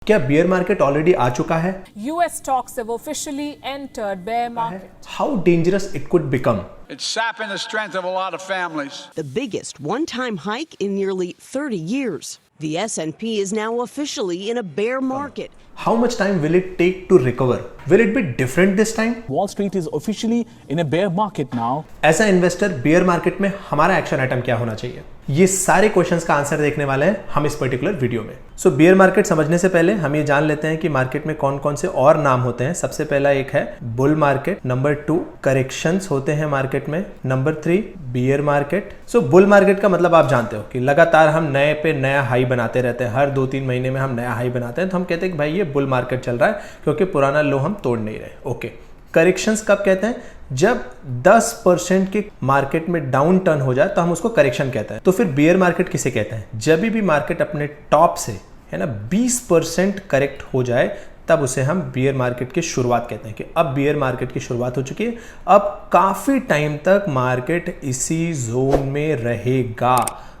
क्या beer market already आ चुका है? US stocks have officially entered bear market. How dangerous it could become? It's sapping the strength of a lot of families. The biggest one-time hike in nearly 30 years. The S&P is now officially in a bear market. How much time will it take to recover? Will it be different this time? Wall Street is officially in a bear market now. As an investor, bear market में हमारा action item क्या होना चाहिए? ये सारे questions का answer देखने वाले हैं हम इस पर्टिकुलर वीडियो में। सो बियर मार्केट समझने से पहले हम ये जान लेते हैं कि मार्केट में कौन कौन से और नाम होते हैं। सबसे पहला एक है बुल मार्केट, नंबर 2 करेक्शंस होते हैं मार्केट में, नंबर 3 बियर मार्केट। सो बुल मार्केट का मतलब आप जानते हो कि लगातार हम नए पे नया हाई बनाते रहते हैं, हर 2-3 महीने में हम नया हाई बनाते हैं, तो हम कहते हैं कि भाई ये बुल मार्केट चल रहा है क्योंकि पुराना लो हम तोड़ नहीं रहे। ओके, करेक्शंस कब कहते हैं? जब 10% के मार्केट में डाउन टर्न हो जाए तो हम उसको करेक्शन कहते हैं। तो फिर बियर मार्केट किसे कहते हैं? जब भी मार्केट अपने टॉप से है ना 20% करेक्ट हो जाए तब उसे हम बियर मार्केट की शुरुआत कहते हैं कि अब बियर मार्केट की शुरुआत हो चुकी है, अब काफी टाइम तक मार्केट इसी जोन में रहेगा,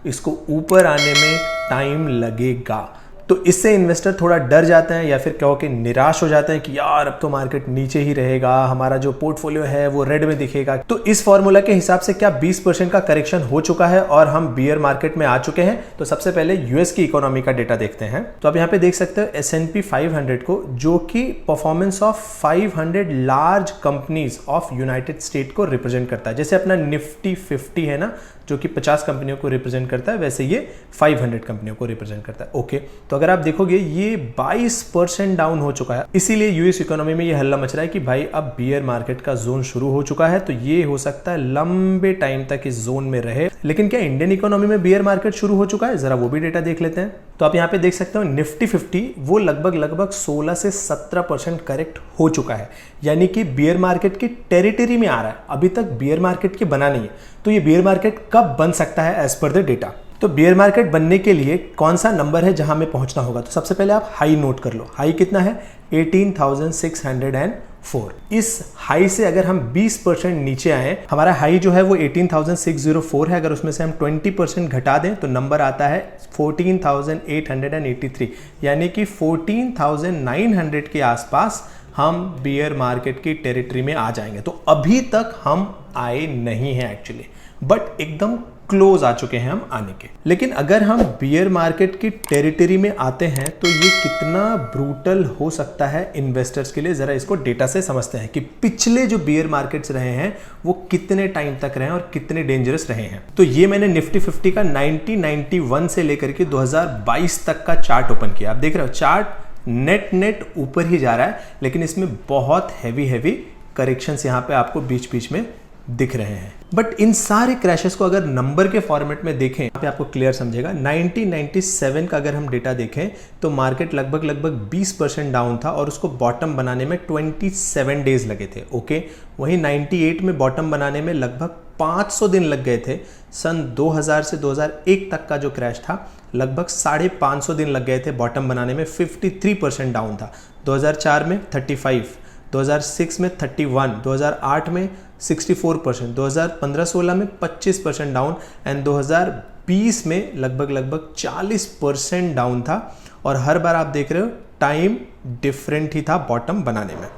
इसको ऊपर आने में टाइम लगेगा। तो इससे इन्वेस्टर थोड़ा डर जाते हैं या फिर कहो कि निराश हो जाते हैं कि यार अब तो मार्केट नीचे ही रहेगा, हमारा जो पोर्टफोलियो है वो रेड में दिखेगा। तो इस फॉर्मूला के हिसाब से क्या 20% का करेक्शन हो चुका है और हम बियर मार्केट में आ चुके हैं? तो सबसे पहले यूएस की इकोनॉमी का डेटा देखते हैं। तो आप यहाँ पे देख सकते हो S&P 500 को, जो कि performance of 500 large companies of United state को रिप्रेजेंट करता है। जैसे अपना निफ्टी 50 है ना, जो कि 50 कंपनियों को रिप्रेजेंट करता है, वैसे ये 500 कंपनियों को रिप्रेजेंट करता है। ओके, तो अगर आप देखोगे ये 22% डाउन हो चुका है, इसीलिए यूएस इकोनॉमी में ये हल्ला मच रहा है कि भाई अब बियर मार्केट का जोन शुरू हो चुका है। तो ये हो सकता है लंबे टाइम तक इस जोन में रहे। लेकिन क्या इंडियन इकोनॉमी में बियर मार्केट शुरू हो चुका है? जरा वो भी डेटा देख लेते हैं। तो आप यहाँ पे देख सकते हो निफ्टी 50 वो लगभग 16 से 17% करेक्ट हो चुका है, यानी कि बियर मार्केट की टेरिटरी में आ रहा है, अभी तक बियर मार्केट की बना नहीं है। तो ये बियर मार्केट कब बन सकता है एज पर द डेटा? तो बियर मार्केट बनने के लिए कौन सा नंबर है जहां हमें पहुंचना होगा? तो सबसे पहले आप हाई नोट कर लो। हाई कितना है? 18,604। इस हाई से अगर हम 20% नीचे आए, हमारा हाई जो है वो 18,604 है, अगर उसमें से हम 20% घटा दें तो नंबर आता है 14,883, यानी कि 14,900 के आसपास हम बियर मार्केट की टेरिटरी में आ जाएंगे। तो अभी तक हम आए नहीं हैं एक्चुअली, बट एकदम क्लोज आ चुके हैं हम आने के। लेकिन अगर हम बियर मार्केट की टेरिटरी में आते हैं तो ये कितना ब्रूटल हो सकता है इन्वेस्टर्स के लिए, जरा इसको डेटा से समझते हैं कि पिछले जो बियर मार्केट्स रहे हैं वो कितने टाइम तक रहे हैं और कितने डेंजरस रहे हैं। तो ये मैंने निफ्टी 50 का 1991 से लेकर के 2022 तक का चार्ट ओपन किया। आप देख रहे हो चार्ट नेट ऊपर ही जा रहा है, लेकिन इसमें बहुत हैवी करेक्शंस यहाँ पे आपको बीच बीच में दिख रहे हैं। बट इन सारे क्रैशेस को अगर नंबर के फॉर्मेट में देखें, यहाँ पे आपको क्लियर समझेगा। 1997 का अगर हम डेटा देखें तो मार्केट लगभग 20% डाउन था और उसको बॉटम बनाने में 27 डेज लगे थे। ओके, वहीं 98 में बॉटम बनाने में लगभग 500 दिन लग गए थे। सन 2000 से 2001 तक का जो क्रैश था लगभग 550 दिन लग गए थे बॉटम बनाने में, 53% डाउन था। 2004 में 35, 2006 में 31, 2008 में 64%, 2015-16 में 25% डाउन एंड 2020 में लगभग 40% डाउन था। और हर बार आप देख रहे हो टाइम डिफरेंट ही था बॉटम बनाने में।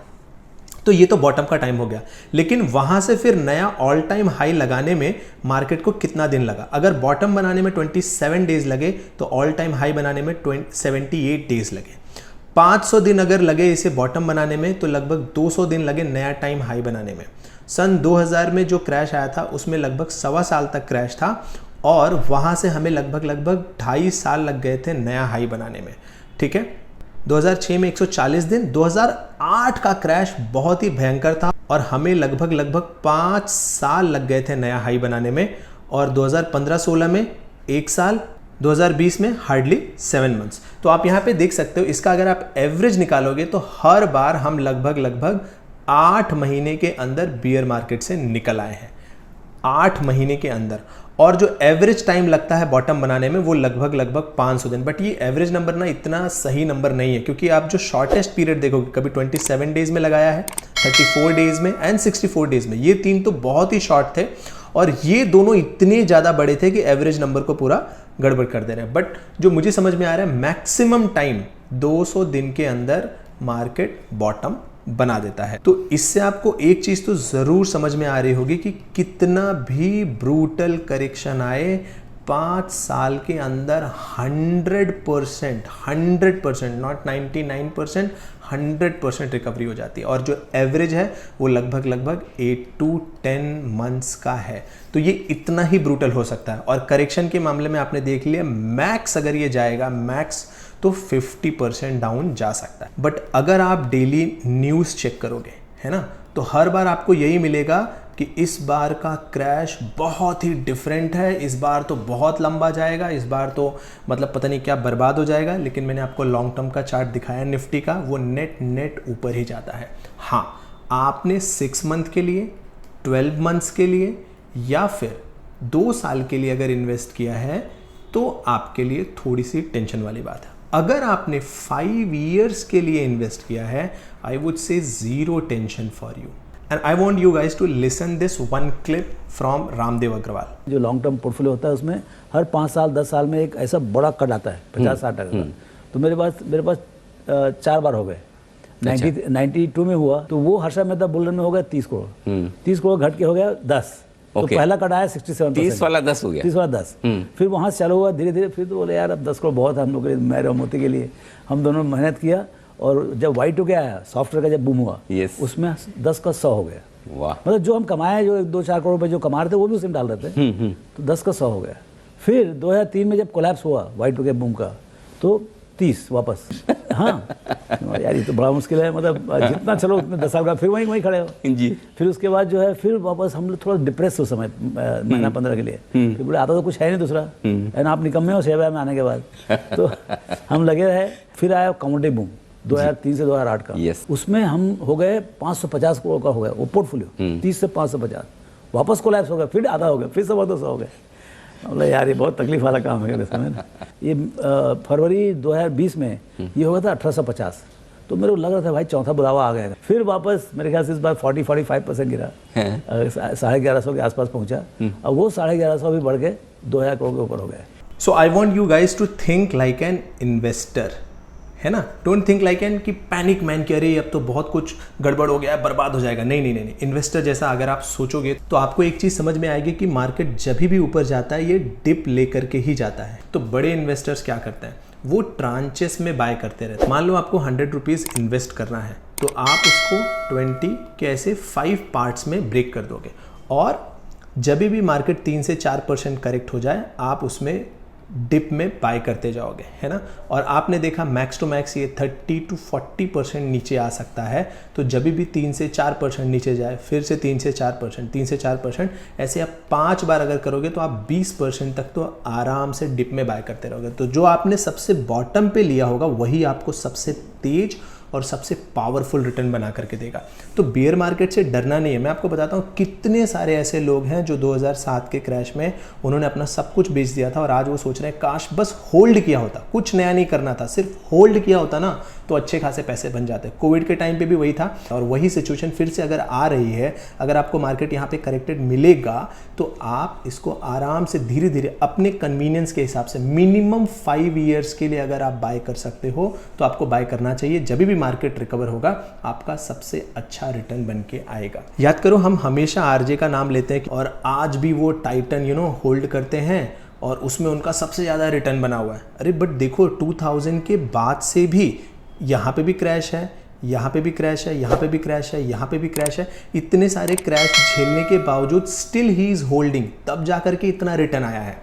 तो ये तो बॉटम का टाइम हो गया, लेकिन वहां से फिर नया ऑल टाइम हाई लगाने में मार्केट को कितना दिन लगा? अगर बॉटम बनाने में 27 डेज लगे तो ऑल टाइम हाई बनाने में 78 डेज लगे। 500 दिन अगर लगे इसे बॉटम बनाने में तो लगभग 200 दिन लगे नया टाइम हाई बनाने में। सन 2000 में जो क्रैश आया था उसमें लगभग 1.25 साल तक क्रैश था और वहां से हमें लगभग 2.5 साल लग गए थे नया हाई बनाने में। ठीक है, 2006 में 140 दिन, 2008 का क्रैश बहुत ही भयंकर था और हमें लगभग 5 साल लग गए थे नया हाई बनाने में, और 2015-16 में 1 साल, 2020 में हार्डली 7 मंथ्स। तो आप यहाँ पे देख सकते हो, इसका अगर आप एवरेज निकालोगे तो हर बार हम लगभग 8 महीने के अंदर बियर मार्केट से निकल आए हैं, 8 महीने के अंदर। और जो एवरेज टाइम लगता है बॉटम बनाने में वो लगभग 500 दिन। बट ये एवरेज नंबर ना इतना सही नंबर नहीं है, क्योंकि आप जो शॉर्टेस्ट पीरियड देखोगे, कभी 27 डेज में लगाया है, 34 डेज में एंड 64 डेज में, ये 3 तो बहुत ही शॉर्ट थे और ये दोनों इतने ज़्यादा बड़े थे कि एवरेज नंबर को पूरा गड़बड़ कर दे रहे हैं। बट जो मुझे समझ में आ रहा है, मैक्सिमम टाइम 200 दिन के अंदर मार्केट बॉटम बना देता है। तो इससे आपको एक चीज तो जरूर समझ में आ रही होगी कि कितना भी ब्रूटल करेक्शन आए, 5 साल के अंदर 100%, नॉट 99%, 100% रिकवरी हो जाती है। और जो एवरेज है वो लगभग 8 to 10 मंथ्स का है। तो ये इतना ही ब्रूटल हो सकता है। और करेक्शन के मामले में आपने देख लिया, मैक्स अगर ये जाएगा मैक्स तो 50% डाउन जा सकता है। बट अगर आप डेली न्यूज़ चेक करोगे, है ना, तो हर बार आपको यही मिलेगा कि इस बार का क्रैश बहुत ही डिफरेंट है, इस बार तो बहुत लंबा जाएगा, इस बार तो मतलब पता नहीं क्या बर्बाद हो जाएगा। लेकिन मैंने आपको लॉन्ग टर्म का चार्ट दिखाया निफ्टी का, वो नेट ऊपर ही जाता है। हाँ, आपने 6 मंथ के लिए, 12 मंथ्स के लिए या फिर 2 साल के लिए अगर इन्वेस्ट किया है तो आपके लिए थोड़ी सी टेंशन वाली बात है। अगर आपने 5 years के लिए इन्वेस्ट किया है, I would say zero tension for you. And I want you guys to listen this one clip from Ramdev Agarwal. जो लॉन्ग टर्म पोर्टफोलियो होता है उसमें हर 5 साल 10 साल में एक ऐसा बड़ा कट आता है 50-60% का। तो मेरे पास 4 बार हो गए। 92 में हुआ तो वो हर्षा मेहता बुल रन में हो गया 30 करोड़। 30 करोड़ घट के हो गया 10। तो पहला कट आया 67%। 30 वाला 10 हो गया। 30 वाला 10। फिर वहाँ से चालू हुआ धीरे धीरे। फिर तो बोले यार अब 10 करोड़ बहुत है हम लोग के लिए, मेरे और मोती के लिए। हम दोनों मेहनत किया और जब Y2K आया, सॉफ्टवेयर का जब बूम हुआ, उसमें 10 का 100 हो गया। वाह। मतलब जो हम कमाए, जो 2-4 करोड़ रुपए जो कमा रहे थे वो भी उसमें डाल रहे थे, तो 10 का 100 हो गया। फिर 2003 में जब कोलैप्स हुआ Y2K बूम का, तो 30 वापस। हाँ यार ये तो बड़ा मुश्किल है, मतलब जितना चलो उतने 10 साल का फिर वहीं खड़े हो जी। फिर उसके बाद जो है फिर वापस हम लोग थोड़ा डिप्रेस हो समय महीना 15 के लिए। फिर बोले आता तो कुछ है नहीं दूसरा, है ना, आप निकम्मे हो शेयर में आने के बाद। तो हम लगे रहे। फिर आया कमोडिटी बूम 2003 से 2008 का। उसमें हम हो गए 550 करोड़ का हो गया वो पोर्टफोलियो, 30 से 550। वापस कोलैप्स हो गया, फिर आधा हो गया, फिर 200 हो गए। बोला यार ये बहुत तकलीफ वाला काम है समय ना। ये फरवरी 2020 में ये हो गया था 1850। तो मेरे को लग रहा था भाई चौथा बुलावा आ गया। फिर वापस मेरे ख्याल से इस बार 40-45% गिरा, 1150 के आसपास पहुंचा। और वो 1150 भी बढ़ के 2000 करोड़ के ऊपर हो गया। So I want you guys to think like an investor, है ना। डोंट थिंक लाइक एन कि पैनिक मैन कि अरे अब तो बहुत कुछ गड़बड़ हो गया है, बर्बाद हो जाएगा। नहीं। इन्वेस्टर जैसा अगर आप सोचोगे तो आपको एक चीज समझ में आएगी कि मार्केट जब भी ऊपर जाता है ये डिप लेकर के ही जाता है। तो बड़े इन्वेस्टर्स क्या करते हैं, वो ट्रांचेस में बाय करते रहते हैं। मान लो आपको 100 रुपीज इन्वेस्ट करना है तो आप उसको 20 के ऐसे 5 पार्ट्स में ब्रेक कर दोगे। और जब भी मार्केट 3 से 4% करेक्ट हो जाए आप उसमें डिप में बाय करते जाओगे, है ना। और आपने देखा मैक्स टू मैक्स ये 30 to 40% नीचे आ सकता है। तो जब भी 3 से 4% नीचे जाए, फिर से 3 से 4%, 3 से 4%, ऐसे आप 5 बार अगर करोगे तो आप 20% तक तो आराम से डिप में बाय करते रहोगे। तो जो आपने सबसे बॉटम पे लिया होगा वही आपको सबसे तेज और सबसे पावरफुल रिटर्न बना करके देगा। तो बेयर मार्केट से डरना नहीं है। मैं आपको बताता हूँ कितने सारे ऐसे लोग हैं जो 2007 के क्रैश में उन्होंने अपना सब कुछ बेच दिया था और आज वो सोच रहे हैं काश बस होल्ड किया होता, कुछ नया नहीं करना था, सिर्फ होल्ड किया होता ना तो अच्छे खासे पैसे बन जाते। कोविड के टाइम पे भी वही था और वही सिचुएशन फिर से अगर आ रही है। अगर आपको मार्केट यहाँ पे करेक्टेड मिलेगा तो आप इसको आराम से धीरे धीरे अपने कन्वीनियंस के हिसाब से मिनिमम 5 years के लिए अगर आप बाय कर सकते हो तो आपको बाय करना चाहिए। जब भी मार्केट रिकवर होगा आपका सबसे अच्छा रिटर्न बन के आएगा। याद करो हम हमेशा आरजे का नाम लेते हैं और आज भी वो टाइटन होल्ड करते हैं और उसमें उनका सबसे ज़्यादा रिटर्न बना हुआ है। अरे बट देखो 2000 के बाद से भी यहाँ पे भी क्रैश है, यहाँ पे भी क्रैश है, यहाँ पे भी क्रैश है, यहाँ पे भी क्रैश है। इतने सारे क्रैश झेलने के बावजूद स्टिल ही इज़ होल्डिंग, तब जा करके इतना रिटर्न आया है।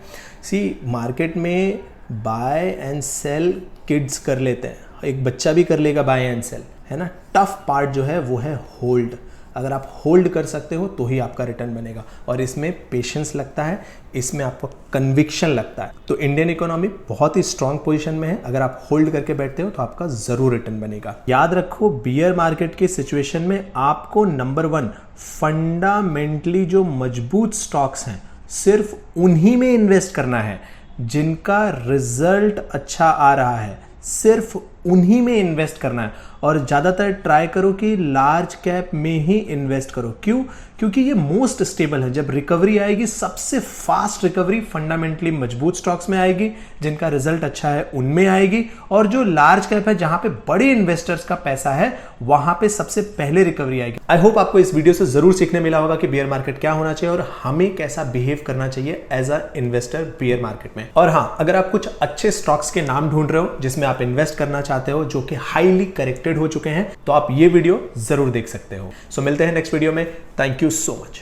सी मार्केट में बाय एंड सेल किड्स कर लेते हैं, एक बच्चा भी कर लेगा बाय एंड सेल, है ना। टफ पार्ट जो है वो है होल्ड। अगर आप होल्ड कर सकते हो तो ही आपका रिटर्न बनेगा और इसमें पेशेंस लगता है, इसमें आपको कन्विक्शन लगता है। तो इंडियन इकोनॉमी बहुत ही स्ट्रांग पोजीशन में है। अगर आप होल्ड करके बैठते हो तो आपका जरूर रिटर्न बनेगा। याद रखो बियर मार्केट के सिचुएशन में आपको नंबर 1 फंडामेंटली जो मजबूत स्टॉक्स हैं सिर्फ उन्हीं में इन्वेस्ट करना है जिनका रिजल्ट अच्छा आ रहा है। सिर्फ उन्हीं में इन्वेस्ट करना है और ज़्यादातर ट्राई करो कि लार्ज कैप में ही इन्वेस्ट करो। क्यों? क्योंकि ये मोस्ट स्टेबल है। जब रिकवरी आएगी, सबसे फास्ट रिकवरी फंडामेंटली मजबूत स्टॉक्स में आएगी, जिनका रिजल्ट अच्छा है उनमें आएगी, और जो लार्ज कैप है जहां पे बड़े इन्वेस्टर्स का पैसा है वहां पे सबसे पहले रिकवरी आएगी। आई होप आपको इस वीडियो से जरूर सीखने मिला होगा कि बियर मार्केट क्या होना चाहिए और हमें कैसा बिहेव करना चाहिए as a investor bear market में। और हाँ, अगर आप कुछ अच्छे स्टॉक्स के नाम ढूंढ रहे हो जिसमें आप इन्वेस्ट करना चाहते हो, जो कि हाईली करेक्टेड हो चुके हैं, तो आप ये वीडियो जरूर देख सकते हो। सो मिलते हैं नेक्स्ट वीडियो में। Thank you so much.